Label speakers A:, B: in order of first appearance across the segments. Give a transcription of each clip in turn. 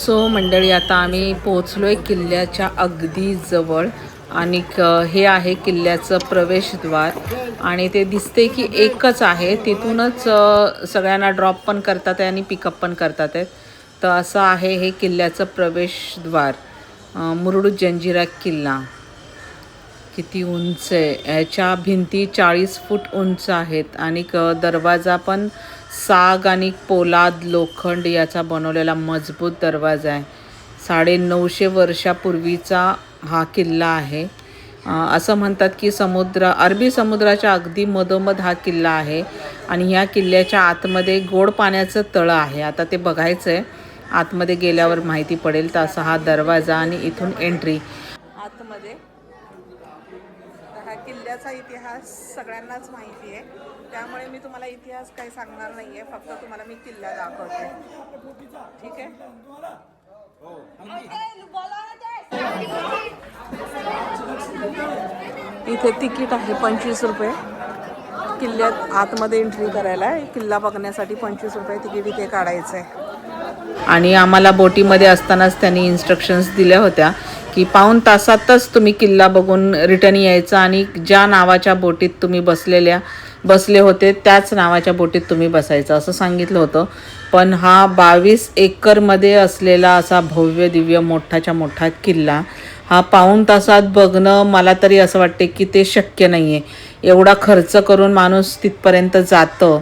A: So मंडळी, आता आम्ही पोहोचलो आहे किल्ल्याच्या अगदी जवळ आणि हे आहे किल्ल्याचं प्रवेशद्वार आणि ते दिसते की एकच आहे. तिथूनच सगळ्यांना ड्रॉप पण करतात आहे आणि पिकअप पण करतात आहेत. तर असं आहे हे किल्ल्याचं प्रवेशद्वार. मुरुड जंजिरा किल्ला किती उंच आहे. ह्याच्या भिंती 40 फूट उंच आहेत आणि दरवाजा पण साग आणि पोलाद लोखंड याचा बनवलेला मजबूत दरवाजा आहे. 950 वर्षापूर्वीचा हा किल्ला आहे. असं म्हणतात की अरबी समुद्राच्या अगदी मधोमध हा किल्ला आहे आणि ह्या किल्ल्याच्या आतमध्ये गोड पाण्याचं तळं आहे. आता ते बघायचं आहे, आतमध्ये गेल्यावर माहिती पडेल. तर असा हा दरवाजा आणि इथून एंट्री आतमध्ये. हा किल्ल्याचा इतिहास सगळ्यांनाच माहिती आहे, त्यामुळे मी तुम्हाला इतिहास काही सांगणार नाही आहे. फक्त तुम्हाला मी किल्ला दाखवते, ठीक आहे. इथे तिकीट आहे 25 रुपये किल्ल्यात आतमध्ये एंट्री करायला. किल्ला बघण्यासाठी 25 रुपये तिकीट इथे काढायचं आहे. आणि आम्हाला बोटीमध्ये असतानाच त्यांनी इन्स्ट्रक्शन्स दिल्या होत्या की पाऊण तासातच तुम्ही किल्ला बघून रिटर्न यायचं आणि ज्या नावाच्या बोटीत तुम्ही बसले होते त्याच नावाच्या बोटीत तुम्ही बसायचं असं सांगितलं होतं. पण हा 22 एकरमध्ये असलेला असा भव्य दिव्य मोठाच्या मोठा किल्ला हा पाऊण तासात बघणं, मला तरी असं वाटते की ते शक्य नाही आहे. एवढा खर्च करून माणूस तिथपर्यंत जातं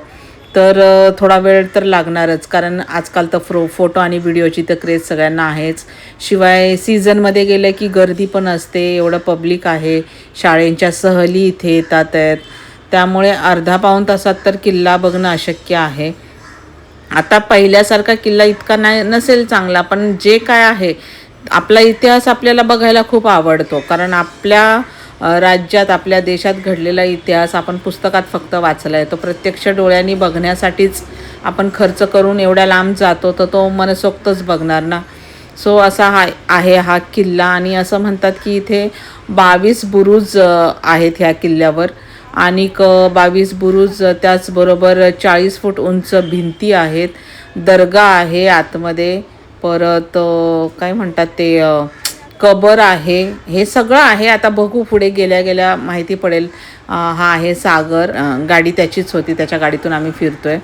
A: तर थोडा वेळ तर लागणारच, कारण आजकाल तर फोटो आणि व्हिडिओची तर क्रेज सगळ्यांना आहेच. शिवाय सीझनमध्ये गेलं की गर्दी पण असते, एवढं पब्लिक आहे, शाळेंच्या सहली इथे येतात आहेत. त्यामुळे अर्धा पाऊण तासात तर किल्ला बघणं अशक्य आहे. आता पहिल्यासारखा किल्ला इतका नसेल चांगला, पण जे काय आहे आपला इतिहास आपल्याला बघायला खूप आवडतो, कारण आपल्या राज्यात आपल्या देशात घडलेला इतिहास आपण पुस्तकात फक्त वाचला आहे. तो प्रत्यक्ष डोळ्यांनी बघण्यासाठीच आपण खर्च करून एवढ्या लांब जातो, तर तो मनसोक्तच बघणार ना. सो असा आहे हा किल्ला. आणि असं म्हणतात की इथे 22 बुरुज आहेत ह्या किल्ल्यावर आणि 22 बुरुज, त्याचबरोबर 40 फूट उंच भिंती आहेत, दर्गा आहे आतमध्ये, परत काय म्हणतात ते कबर आहे, हे सगळं आहे. आता बघू, पुढे गेल्या गेल्या माहिती पडेल. हा आहे सागर, गाडी त्याचीच होती, त्याच्या गाडीतून आम्ही फिरतोय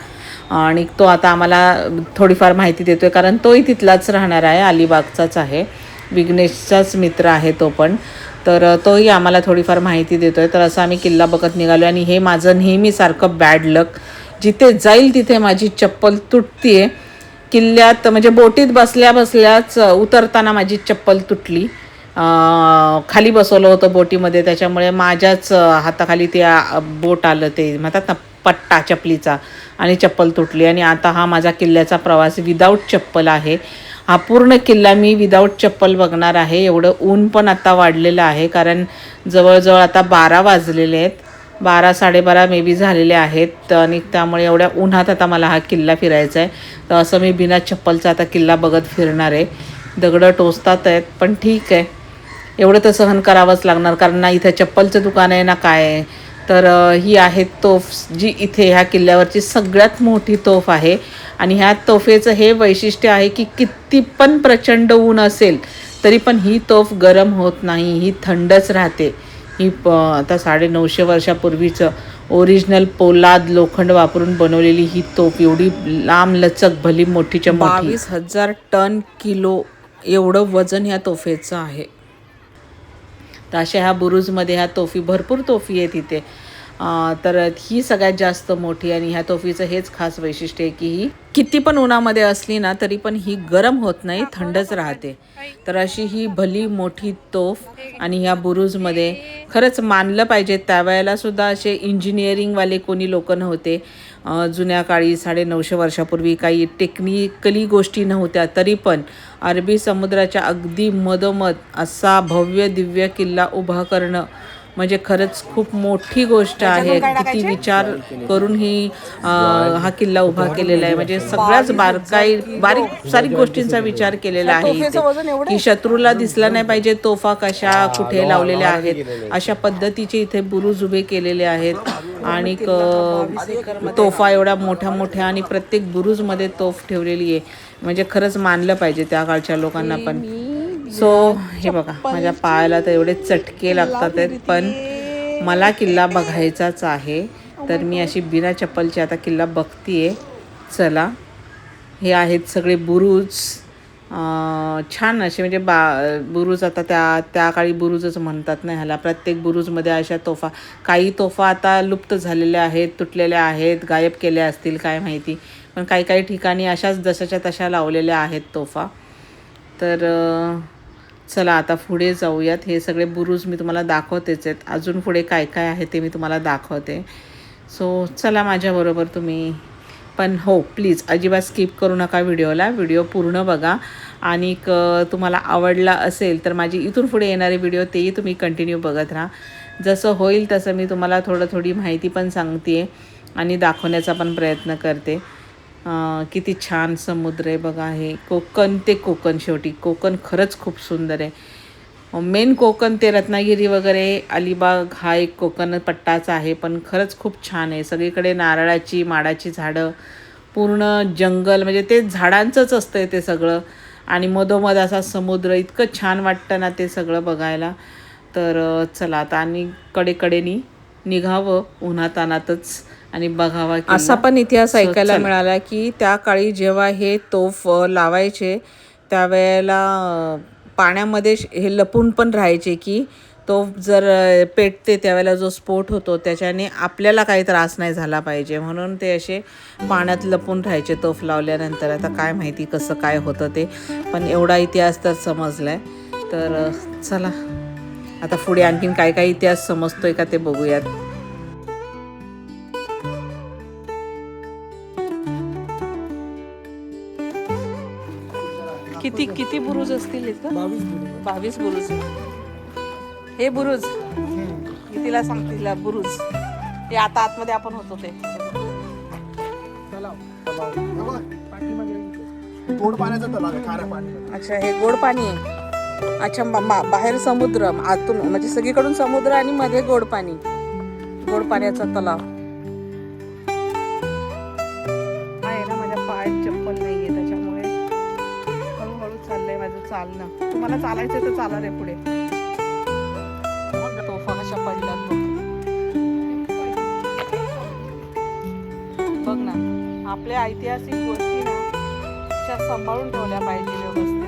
A: आणि तो आता आम्हाला थोडीफार माहिती देतोय, कारण तोही तिथलाच राहणार आहे, अलिबागचाच आहे, विघ्नेशचाच मित्र आहे तो पण. तर तोही आम्हाला थोडीफार माहिती देतोय. तर असं आम्ही किल्ला बघत निघालो आणि हे माझं नेहमीसारखं बॅड लक, जिथे जाईल तिथे माझी चप्पल तुटतीये. किल्ल्यात म्हणजे बोटीत बसल्याच उतरताना माझी चप्पल तुटली. खाली बसवलं होतं बोटीमध्ये, त्याच्यामुळे माझ्याच हाताखाली ते बोट आलं, ते म्हणतात ना पट्टा चपलीचा, आणि चप्पल तुटली. आणि आता हा माझा किल्ल्याचा प्रवास विदाऊट चप्पल आहे. हा पूर्ण किल्ला मी विदाऊट चप्पल बघणार आहे. एवढं ऊन पण आता वाढलेलं आहे, कारण जवळजवळ आता 12 वाजलेले आहेत, 12-12:30 मे बी झालेले आहेत आणि त्यामुळे एवढ्या उन्हात आता मला हा किल्ला फिरायचा आहे. तर असं मी बिना चप्पलचा आता किल्ला बघत फिरणार आहे. दगडं टोचतात आहेत, पण ठीक आहे, एवढं तर सहन करावंच लागणार, कारण ना इथं चप्पलचं दुकान आहे ना काय आहे. तर ही आहे तोफ, जी इथे ह्या किल्ल्यावरची सगळ्यात मोठी तोफ आहे. आणि ह्या तोफेचं हे वैशिष्ट्य आहे की किती पण प्रचंड ऊन असेल तरी पण ही तोफ गरम होत नाही, ही थंडच राहते. ही आता 950 वर्षापूर्वीचं ओरिजिनल पोलाद लोखंड वापरून बनवलेली ही तोफ, एवढी लांब लचक भली मोठीच्या मोठी, 22,000 टन किलो एवढं वजन ह्या तोफेचं आहे. तर अशा ह्या बुरुजमध्ये ह्या तोफी, भरपूर तोफी आहेत इथे. तर ही सगळ्यात जास्त मोठी, आणि ह्या तोफीचं हेच खास वैशिष्ट्य आहे की ही किती पण उन्हामध्ये असली ना तरी पण ही गरम होत नाही, थंडच राहते. तर अशी ही भली मोठी तोफ. आणि ह्या बुरुजमध्ये खरंच मानलं पाहिजे, त्यावेळेला सुद्धा असे इंजिनिअरिंगवाले कोणी लोक नव्हते. जुन्या काळी 950 वर्षापूर्वी काही टेक्निकली गोष्टी नव्हत्या, तरी पण अरबी समुद्राच्या अगदी मधोमध असा भव्य दिव्य किल्ला उभा करणं म्हणजे खरंच खूप मोठी गोष्ट आहे. किती विचार करून हा किल्ला उभा केलेला आहे, म्हणजे सगळ्याच बारीक सारीक गोष्टींचा विचार केलेला आहे इथे, की शत्रूला दिसला नाही पाहिजे तोफा कशा कुठे लावलेल्या आहेत, अशा पद्धतीचे इथे बुरुज उभे केलेले आहेत. आणि तोफा एवढ्या मोठ्या मोठ्या, आणि प्रत्येक बुरुजमध्ये तोफ ठेवलेली आहे. म्हणजे खरंच मानलं पाहिजे त्या काळच्या लोकांना पण. सो हे बघा माझ्या पायाला तर एवढे चटके लागतात आहेत, पण मला किल्ला बघायचाच आहे. तर मी अशी बिना चप्पलची आता किल्ला बघतीये. चला, हे आहेत सगळे बुरुज, छान असे म्हणजे बुरुज. आता त्या काळी बुरुजच म्हणतात ना ह्याला. प्रत्येक बुरुजमध्ये अशा तोफा, काही तोफा आता लुप्त झालेल्या आहेत, तुटलेल्या आहेत, गायब केल्या असतील काय माहिती, पण काही काही ठिकाणी अशाच जशाच्या तशा लावलेल्या आहेत तोफा. तर चला आता पुढे जाऊयात. हे सगळे बुरुज मी तुम्हाला दाखवतेच आहेत, अजून पुढे काय काय आहे ते मी तुम्हाला दाखवते. सो चला माझ्याबरोबर तुम्ही पण. हो, प्लीज अजिबात स्किप करू नका व्हिडिओला, व्हिडिओ पूर्ण बघा. आणि तुम्हाला आवडला असेल तर माझी इथून पुढे येणारे व्हिडिओ तेही तुम्ही कंटिन्यू बघत राहा. जसं होईल तसं मी तुम्हाला थोडी माहिती पण सांगते आहे आणि दाखवण्याचा पण प्रयत्न करते. किती छान समुद्र आहे बघा. हे कोकण ते कोकण, शेवटी कोकण खरंच खूप सुंदर आहे. मेन कोकण ते रत्नागिरी वगैरे अलिबाग हा एक कोकण पट्टाचा आहे, पण खरंच खूप छान आहे. सगळीकडे नारळाची माडाची झाडं, पूर्ण जंगल, म्हणजे ते झाडांचंच असतं आहे ते सगळं. आणि मधोमध असा समुद्र, इतकं छान वाटतं ना ते सगळं बघायला. तर चला आता आणि कडेकडेनी निघावं उन्हातानातच आणि बघावा. असा पण इतिहास ऐकायला मिळाला की त्या काळी जेव्हा हे तोफ लावायचे त्यावेळेला पाण्यामध्ये हे लपून पण राहायचे की तो जर पेटते त्यावेळेला जो स्फोट होतो त्याच्याने आपल्याला काही त्रास नाही झाला पाहिजे, म्हणून ते असे पाण्यात लपून राहायचे तोफ लावल्यानंतर. आता काय माहिती कसं काय होतं ते, पण एवढा इतिहास तर समजला आहे. तर चला आता पुढे आणखीन काय काय इतिहास समजतोय का ते बघूयात. किती किती बुरुज असतील इथं? 22 बुरुज. हे बुरुज कितीला सांगतील बुरुज? हे आता आतमध्ये आपण होतो ते
B: गोड पाण्याचं तलाव आहे, खाऱ्या पाणी.
A: अच्छा, हे गोड पाणी आहे. अच्छा, बाहेर समुद्र, आतून म्हणजे सगळीकडून समुद्र आणि मध्ये गोड पाणी, गोड पाण्याचा तलाव आहे ना. माझ्या पायात चप्पल नाहीये त्याच्यामुळे हळूहळू चाललंय माझं चालणं. तुम्हाला चालायचं तर चाला रे पुढे. तोफा कशा पडल्यात बघ ना. आपल्या ऐतिहासिक गोष्टी ना अशा सांभाळून ठेवल्या पाहिजे व्यवस्थित.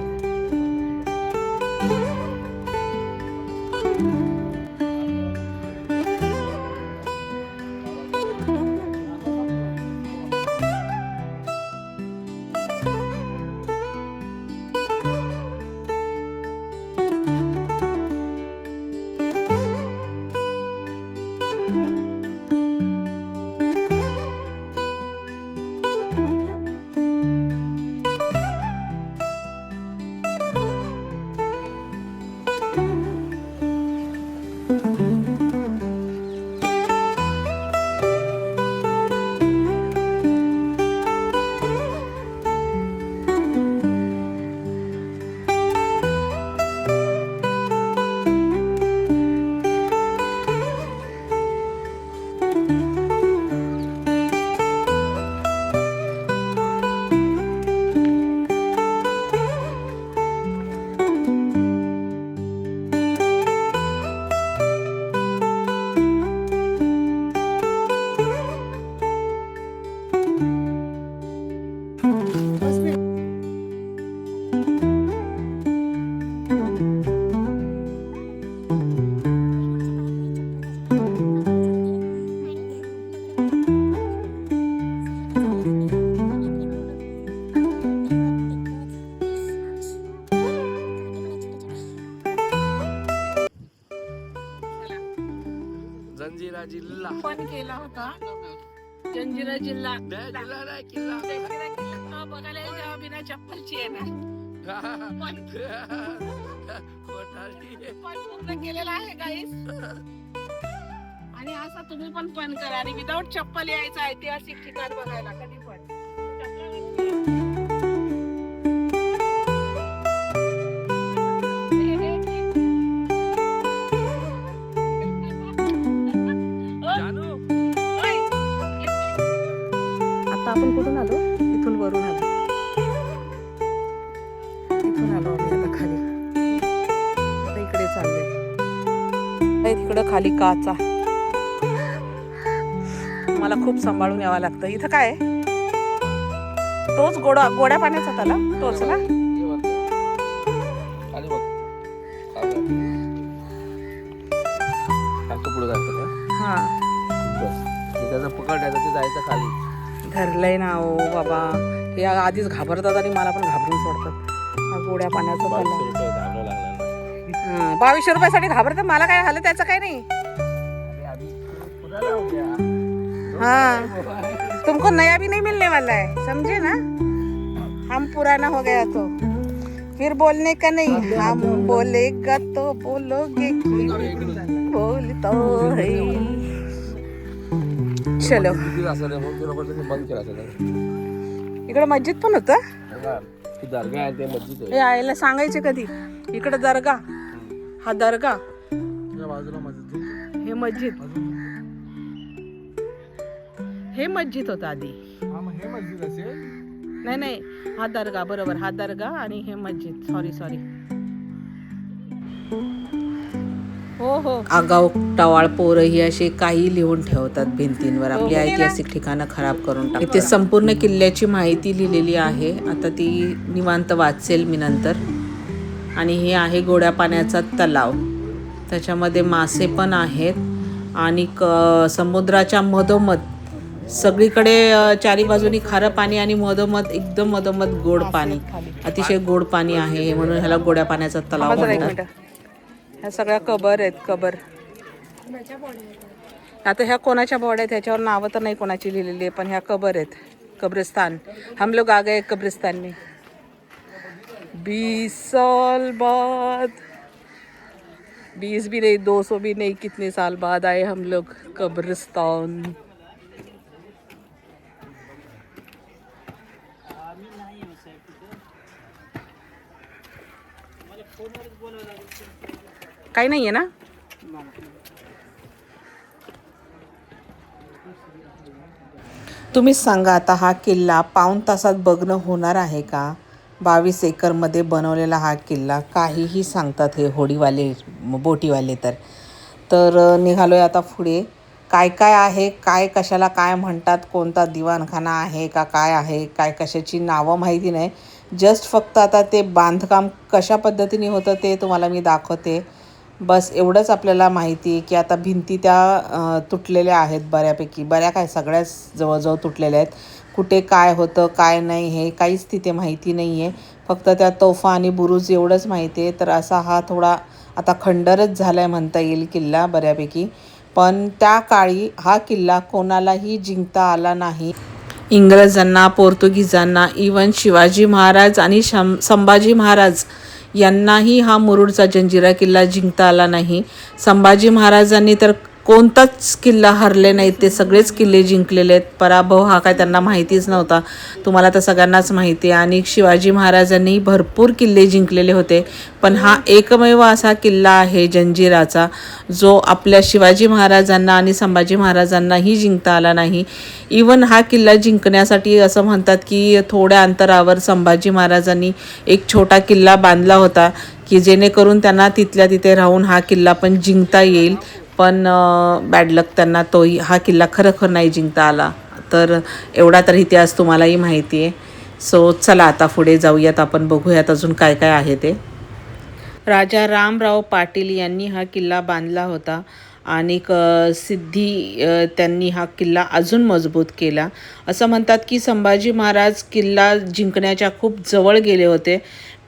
B: जंजिरा जिल्हा
A: पण केला होता. जंजिरा जिल्हा
B: जिल्हा नाही किल्ला
A: किल्ला बघायला जेव्हा बिना चप्पलची आहे ना. पण पूर्ण केलेला आहे गाईस. आणि असा तुम्ही पण करा आणि विदाऊट चप्पल यायचं ऐतिहासिक ठिकाण बघायला कधी पण. आता आपण कुठून आलो? इथून वरून आलो. तिकडं खाली काचा. मला खूप सांभाळून यावं लागतं. इथं काय आहे? तोच गोड्या पाण्याचा तलाव तोच ना?
B: खाली बघ. पुढे जायचं का?
A: हा
B: त्याचा पकडायचं ते जायचं खाली.
A: धरलंय ना ओ बाबा. हे आधीच घाबरतात आणि मला पण घाबरून सोडतात. हा गोड्या पाण्याचा तलाव. 2200 रुपयासाठी घाबरतात. मला काय झालं त्याचं काय नाही. हाँ तुमको नया भी नहीं मिलने वाला है, समझे ना? हम पुराना हो गया तो फिर बोलने का नहीं. हम बोलेगा तो बोलोगे कि बोलतो है. चलो इकडे मस्जिद पण होतं.
B: दर्गा आहे ते मस्जिद आहे.
A: हे आईला सांगायचे कधी इकडे दर्गा. हा दर्गा
B: बाजूला मस्जिद.
A: हे मस्जिद. हे मस्जिद होतं आधी.
B: हे मस्जिद असेल.
A: नाही हा दर्गा. बरोबर हा दर्गा आणि हे मस्जिद. सॉरी हो आगाऊ टवाळ पोरं ही असे काही लिहून ठेवतात भिंतींवर. आपली ऐतिहासिक ठिकाणं खराब करून टाकतात. इथे संपूर्ण किल्ल्याची माहिती लिहिलेली आहे. आता ती निवांत वाचेल मी नंतर. आणि हे आहे गोड्या पाण्याचा तलाव. त्याच्यामध्ये मासे पण आहेत आणि समुद्राच्या मधोमध सगळीकडे चारी बाजूनी खारं पाणी आणि एकदम मधोमध गोड पाणी. अतिशय गोड पाणी आहे हे, म्हणून ह्याला गोड्या पाण्याचा तलाव म्हणतात. ह्या सगळ्या कबर आहेत. कबर आता ह्या कोणाच्या बॉड आहेत ह्याच्यावर नावं तर नाही कोणाची लिहिलेली आहे, पण ह्या कबर आहेत. कब्रिस्तान. हम लोग आ गए कब्रिस्तान में 20 साल बाद. 20 भी नहीं, 200 भी नहीं, कितने साल बाद आए हम लोग कब्रिस्तान. काही नाहीये ना. तुम्हीच सांगा आता हा किल्ला पाऊण तासात बघणं होणार आहे का? 22 एकरमध्ये बनवलेला हा किल्ला. काहीही सांगतात हे होडीवाले बोटीवाले. तर निघालोय आता पुढे. काय काय आहे, काय कशाला काय म्हणतात, कोणता दिवाणखाना आहे का काय आहे, काय कशाची नावं माहिती नाही. जस्ट फक्त आता ते बांधकाम कशा पद्धतीने होतं ते तुम्हाला मी दाखवते. बस एवढंच आपल्याला माहिती आहे की आता भिंती त्या तुटलेल्या आहेत बऱ्यापैकी. काय सगळ्याच जवळजवळ तुटलेल्या आहेत. कुठे काय होतं काय नाही हे काहीच तिथे माहिती नाही आहे. फक्त त्या तोफा आणि बुरुज एवढंच माहिती आहे. तर असा हा थोडा आता खंडरच झाला आहे म्हणता येईल किल्ला बऱ्यापैकी. पण त्या काळी हा किल्ला कोणालाही जिंकता आला नाही. इंग्रजांना, पोर्तुगीजांना, इवन शिवाजी महाराज आणि संभाजी महाराज यांनाही हा मुरुडचा जंजिरा किल्ला जिंकता आला नाही. संभाजी महाराजांनी तर कोणताच किल्ला हरले नाहीत. ते सगळेच किल्ले जिंकलेले आहेत. पराभव हा काय त्यांना माहितीच नव्हता. तुम्हाला तर सगळ्यांनाच माहिती आहे. आणि शिवाजी महाराजांनी भरपूर किल्ले जिंकलेले होते. पण हा एकमेव असा किल्ला आहे जंजिराचा जो आपल्या शिवाजी महाराजांना आणि संभाजी महाराजांनाही जिंकता आला नाही. इवन हा किल्ला जिंकण्यासाठी असं म्हणतात की थोड्या अंतरावर संभाजी महाराजांनी एक छोटा किल्ला बांधला होता की जेणेकरून त्यांना तिथल्या तिथे राहून हा किल्ला पण जिंकता येईल. पण बॅड लक त्यांना हा किल्ला खरोखर नाही जिंकता आला. तर एवढा तर इतिहास तुम्हालाही माहिती आहे. सो चला आता पुढे जाऊयात. आपण बघूयात अजून काय काय आहे ते. राजा रामराव पाटील यांनी हा किल्ला बांधला होता आणि सिद्धी त्यांनी हा किल्ला अजून मजबूत केला. असं म्हणतात की संभाजी महाराज किल्ला जिंकण्याच्या खूप जवळ गेले होते,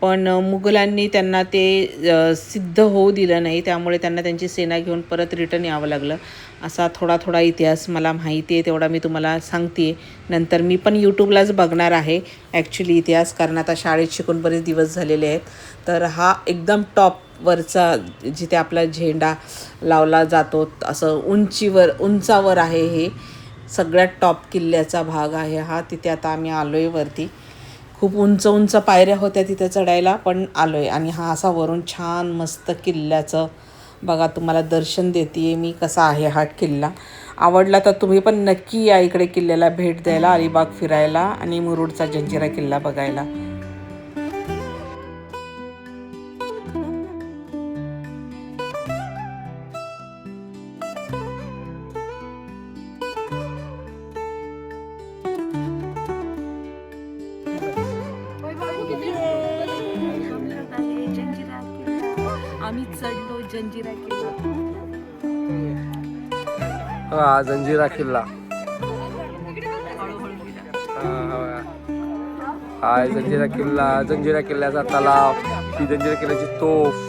A: पण मुघलांनी त्यांना ते सिद्ध होऊ दिलं नाही. त्यामुळे त्यांना त्यांची सेना घेऊन परत रिटर्न यावं लागलं. असा थोडा इतिहास मला माहिती आहे, तेवढा मी तुम्हाला सांगते. नंतर मी पण यूट्यूबलाच बघणार आहे ॲक्च्युली इतिहास, कारण आता शाळेत शिकून बरेच दिवस झालेले आहेत. तर हा एकदम टॉपवरचा जिथे आपला झेंडा लावला जातो असं उंचावर आहे. हे सगळ्यात टॉप किल्ल्याचा भाग आहे हा. तिथे आता आम्ही आलो आहे वरती. खूप उंच पायऱ्या होत्या तिथे चढायला, पण आलो आहे. आणि हा असा वरून छान मस्त किल्ल्याचं बघा तुम्हाला दर्शन देते आहे मी कसा आहे हा किल्ला. आवडला तर तुम्ही पण नक्की या इकडे किल्ल्याला भेट द्यायला, अलिबाग फिरायला आणि मुरुडचा जंजिरा किल्ला बघायला. जंजिरा किल्ला.
B: हा जंजिरा किल्ला.
A: हळूहळू गेला.
B: हा जंजिरा किल्ला, जंजिरा किल्ल्याचा तलाव, ही जंजिरा किल्ल्याची तोफ.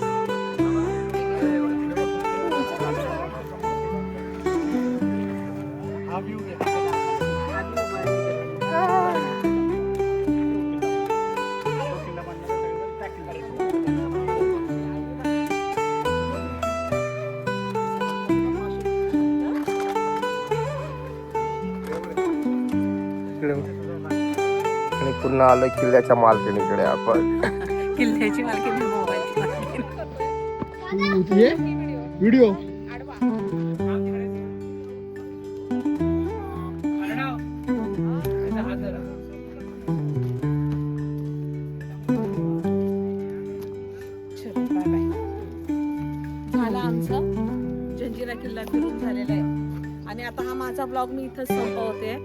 B: आणि पुन्हा आलो किल्ल्याच्या मालकीणीकडे आपण.
A: किल्ल्याची मालकी मोबाईल
B: व्हिडिओ
A: झाला आमचा जंजिरा किल्ला फिरून झालेला आहे. आणि आता हा माझा ब्लॉग मी इथंच संपवते.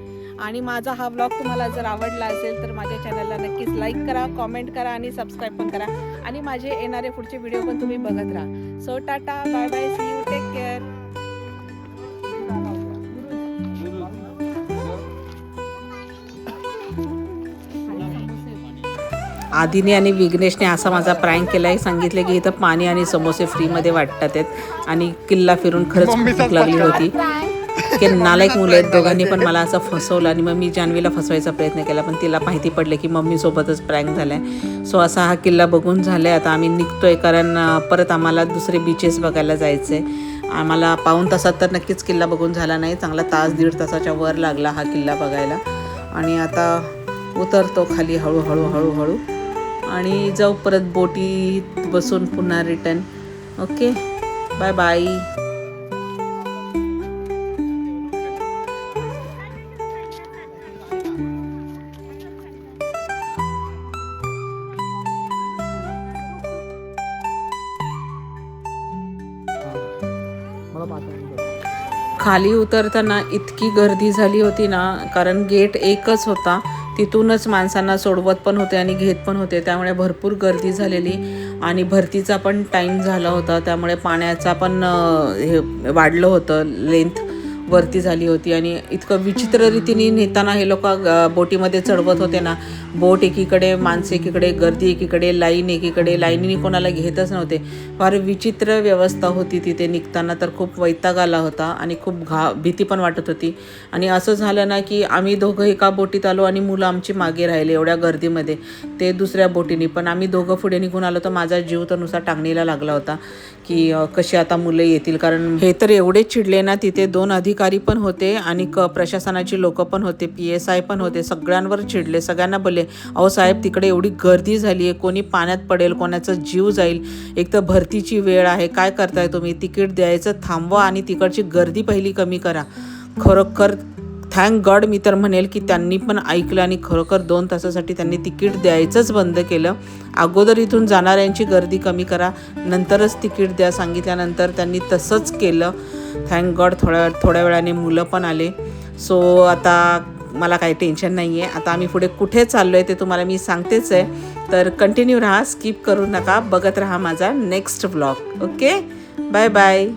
A: आणि माझा हा ब्लॉग तुम्हाला जर आवडला असेल तर माझ्या चॅनलला नक्कीच लाईक करा, कॉमेंट करा आणि सबस्क्राईब पण करा. आणि माझे येणारे पुढचे व्हिडिओ पण तुम्ही बघत राहा. So tata, bye bye, see you, take care. आदिने आणि विघ्नेशने असा माझा प्रँक केला आहे. सांगितले की इथं पाणी आणि समोसे फ्रीमध्ये वाटतात आहेत आणि किल्ला फिरून खरंच भूक लागली होती. की नालायक मुलं आहेत दोघांनी पण मला असं फसवलं. आणि मग मी जान्हवीला फसवायचा प्रयत्न केला पण तिला माहिती पडलं की मम्मीसोबतच प्रँक झाला आहे. सो असा हा किल्ला बघून झाला आहे. आता आम्ही निघतोय कारण परत आम्हाला दुसरे बीचेस बघायला जायचं आहे. आम्हाला पाऊण तासात तर नक्कीच किल्ला बघून झाला नाही, चांगला तास दीड तासाच्या वर लागला हा किल्ला बघायला. आणि आता उतरतो खाली हळूहळू हळूहळू आणि जाऊ परत बोटीत बसून पुन्हा रिटर्न. Okay, bye bye. खाली उतरताना इतकी गर्दी झाली होती ना, कारण गेट एकच होता, तिथूनच माणसांना सोडवत पण होते आणि घेत पण होते. त्यामुळे भरपूर गर्दी झालेली आणि भरतीचा पण टाईम झाला होता. त्यामुळे पाण्याचा पण हे वाढलं होतं, लेंथ वरती झाली होती. आणि इतकं विचित्र रीतीने नेताना हे लोक बोटीमध्ये चढवत होते ना. बोट एकीकडे, माणसं एकीकडे, गर्दी एकीकडे, लाईन एकीकडे, लाईनीने कोणाला घेतच नव्हते. फार विचित्र व्यवस्था होती तिथे. निघताना तर खूप वैताग आला होता आणि खूप भीती पण वाटत होती. आणि असं झालं ना की आम्ही दोघं एका बोटीत आलो आणि मुलं आमची मागे राहिले एवढ्या गर्दीमध्ये, ते दुसऱ्या बोटीने. पण आम्ही दोघं पुढे निघून आलो तर माझा जीव तर नुसार टांगणीला लागला होता की कशी आता मुलं येतील. कारण हे तर एवढे चिडले ना, तिथे 2 अधिकारी पण होते आणि प्रशासनाची लोक पण होते, PSI पण होते. सगळ्यांवर चिडले, सगळ्यांना बोलले, अहो साहेब तिकडे एवढी गर्दी झाली आहे, कोणी पाण्यात पडेल, कोणाचा जीव जाईल, एक तर भरतीची वेळ आहे, काय करताय तुम्ही, तिकीट द्यायचं थांबवा आणि तिकडची गर्दी पहिली कमी करा. खरोखर थँक गॉड मी तर म्हणेल की त्यांनी पण ऐकलं आणि खरोखर 2 तासासाठी त्यांनी तिकीट द्यायचंच बंद केलं. अगोदर इथून जाणाऱ्यांची गर्दी कमी करा, नंतरच तिकीट द्या सांगितल्यानंतर त्यांनी तसंच केलं. थँक गॉड थोड्या वेळाने मुलं पण आले. सो आता मला काही टेन्शन नाही आहे. आता आम्ही पुढे कुठे चाललो आहे ते तुम्हाला मी सांगतेच आहे. तर कंटिन्यू राहा, स्किप करू नका, बघत राहा माझा next vlog. Okay, bye bye.